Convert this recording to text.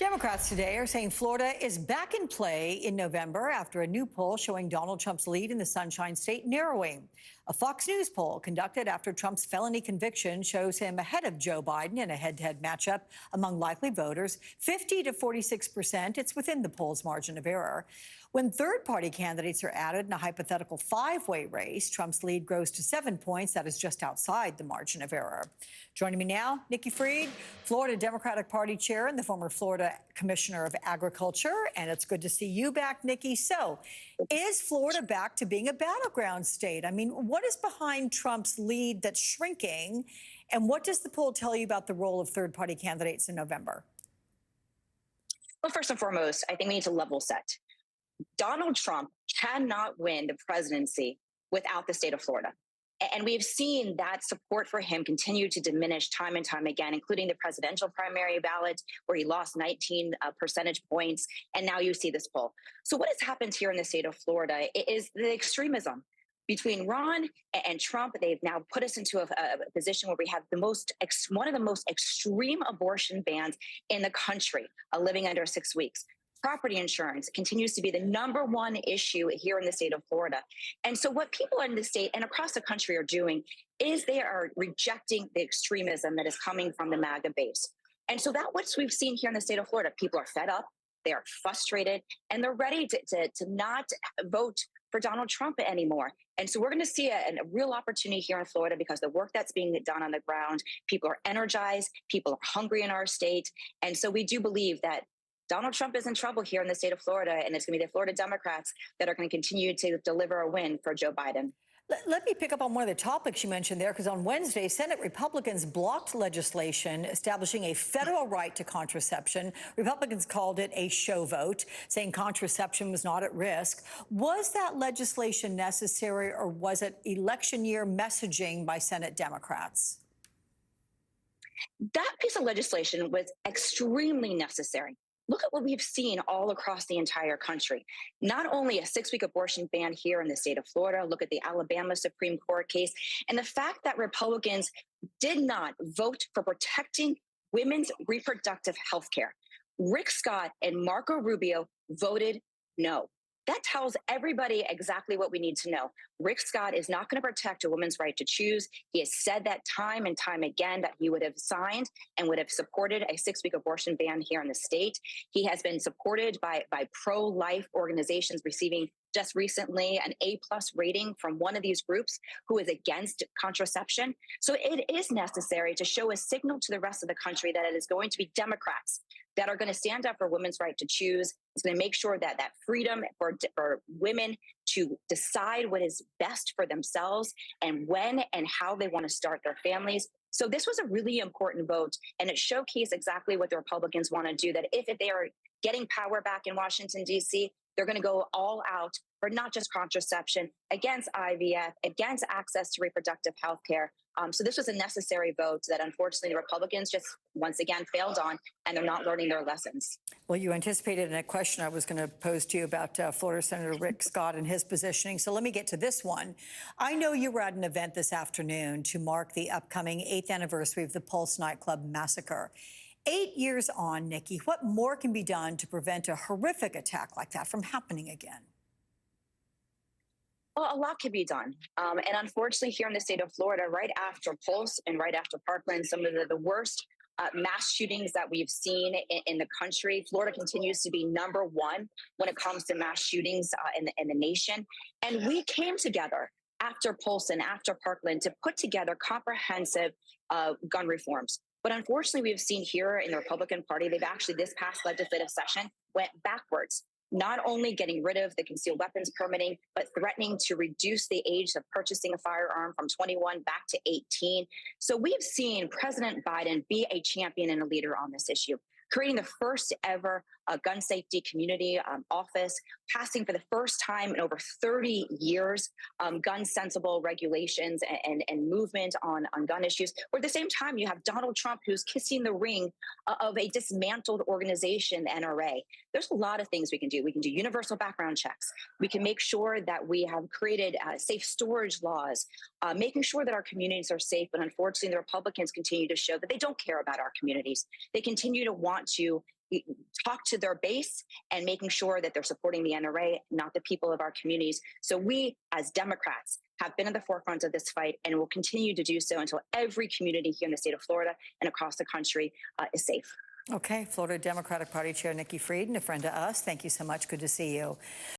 Democrats today are saying Florida is back in play in November after a new poll showing Donald Trump's lead in the Sunshine State narrowing. A Fox News poll conducted after Trump's felony conviction shows him ahead of Joe Biden in a head-to-head matchup among likely voters, 50 to 46%. It's within the poll's margin of error. When third-party candidates are added in a hypothetical five-way race, Trump's lead grows to 7 points. That is just outside the margin of error. Joining me now, Nikki Fried, Florida Democratic Party chair and the former Florida Commissioner of Agriculture. And it's good to see you back, Nikki. So is Florida back to being a battleground state? I mean, what is behind Trump's lead that's shrinking? And what does the poll tell you about the role of third-party candidates in November? Well, first and foremost, I think we need to level set. Donald Trump cannot win the presidency without the state of Florida. And we've seen that support for him continue to diminish time and time again, including the presidential primary ballot, where he lost 19 percentage points. And now you see this poll. So what has happened here in the state of Florida is the extremism between Ron and Trump. They've now put us into a position where we have one of the most extreme abortion bans in the country, living under 6 weeks. Property insurance continues to be the #1 issue here in the state of Florida. And so what people in the state and across the country are doing is they are rejecting the extremism that is coming from the MAGA base. And so that's what we've seen here in the state of Florida. People are fed up, they are frustrated, and they're ready to not vote for Donald Trump anymore. And so we're going to see a real opportunity here in Florida because the work that's being done on the ground, people are energized, people are hungry in our state. And so we do believe that Donald Trump is in trouble here in the state of Florida, and it's going to be the Florida Democrats that are going to continue to deliver a win for Joe Biden. Let me pick up on one of the topics you mentioned there, because on Wednesday, Senate Republicans blocked legislation establishing a federal right to contraception. Republicans called it a show vote, saying contraception was not at risk. Was that legislation necessary, or was it election year messaging by Senate Democrats? That piece of legislation was extremely necessary. Look at what we've seen all across the entire country. Not only a 6-week abortion ban here in the state of Florida, look at the Alabama Supreme Court case, and the fact that Republicans did not vote for protecting women's reproductive health care. Rick Scott and Marco Rubio voted no. That tells everybody exactly what we need to know. Rick Scott is not going to protect a woman's right to choose. He has said that time and time again that he would have signed and would have supported a 6-week abortion ban here in the state. He has been supported by pro-life organizations, receiving just recently an A+ rating from one of these groups who is against contraception. So it is necessary to show a signal to the rest of the country that it is going to be Democrats that are going to stand up for women's right to choose. It's going to make sure that freedom for women to decide what is best for themselves and when and how they want to start their families. So this was a really important vote, and it showcased exactly what the Republicans want to do, that if they are getting power back in Washington, D.C., they're going to go all out for not just contraception, against IVF, against access to reproductive health care. So this was a necessary vote that unfortunately the Republicans just once again failed on, and they're not learning their lessons. Well, you anticipated in a question I was going to pose to you about Florida Senator Rick Scott and his positioning. So let me get to this one. I know you were at an event this afternoon to mark the upcoming 8th anniversary of the Pulse nightclub massacre. 8 years on, Nikki, what more can be done to prevent a horrific attack like that from happening again? Well, a lot can be done. And unfortunately, here in the state of Florida, right after Pulse and right after Parkland, some of the worst mass shootings that we've seen in the country. Florida continues to be #1 when it comes to mass shootings in the nation. And we came together after Pulse and after Parkland to put together comprehensive gun reforms. But unfortunately, we've seen here in the Republican Party, they've actually this past legislative session went backwards. Not only getting rid of the concealed weapons permitting, but threatening to reduce the age of purchasing a firearm from 21 back to 18. So we've seen President Biden be a champion and a leader on this issue, creating the first ever gun safety community office, passing for the first time in over 30 years gun sensible regulations and movement on gun issues. Or at the same time, you have Donald Trump, who's kissing the ring of a dismantled organization, the NRA. There's a lot of things we can do. We can do universal background checks. We can make sure that we have created safe storage laws, making sure that our communities are safe. But unfortunately, the Republicans continue to show that they don't care about our communities. They continue to want to talk to their base and making sure that they're supporting the NRA, not the people of our communities. So we, as Democrats, have been at the forefront of this fight and will continue to do so until every community here in the state of Florida and across the country is safe. Okay, Florida Democratic Party Chair Nikki Fried, and a friend to us. Thank you so much. Good to see you.